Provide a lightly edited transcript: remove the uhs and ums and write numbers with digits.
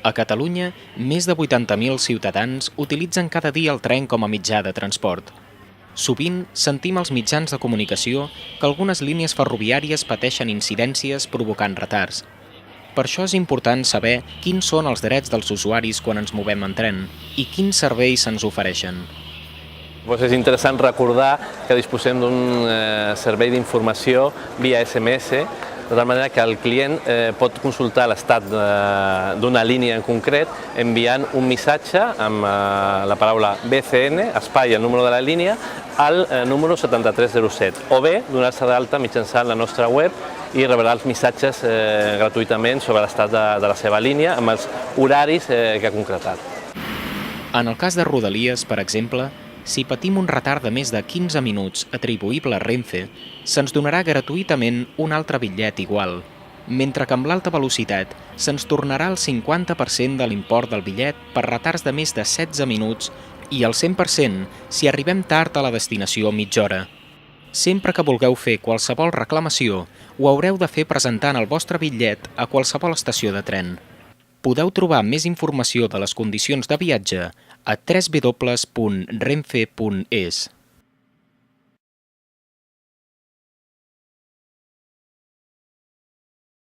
A Catalunya, més de 80.000 ciutadans utilitzen cada dia el tren com a mitjà de transport. Sovint sentim als mitjans de comunicació que algunes línies ferroviàries pateixen incidències provocant retards. Per això és important saber quins són els drets dels usuaris quan ens movem en tren i quins serveis se'ns ofereixen. És interessant recordar que disposem d'un servei d'informació via SMS, de tal manera que el client pot consultar l'estat d'una línia en concret enviant un missatge amb la paraula BCN, espai, el número de la línia, al número 7307, o bé donar-se d'alta mitjançant la nostra web i rebrà els missatges gratuïtament sobre l'estat de la seva línia amb els horaris que ha concretat. En el cas de Rodalies, per exemple, si patim un retard de més de 15 minuts atribuïble a Renfe, se'ns donarà gratuïtament un altre bitllet igual, mentre que amb l'alta velocitat se'ns tornarà el 50% de l'import del bitllet per retards de més de 16 minuts i el 100% si arribem tard a la destinació mitja hora. Sempre que vulgueu fer qualsevol reclamació, ho haureu de fer presentant el vostre bitllet a qualsevol estació de tren. Podeu trobar més informació de les condicions de viatge a www.renfe.es.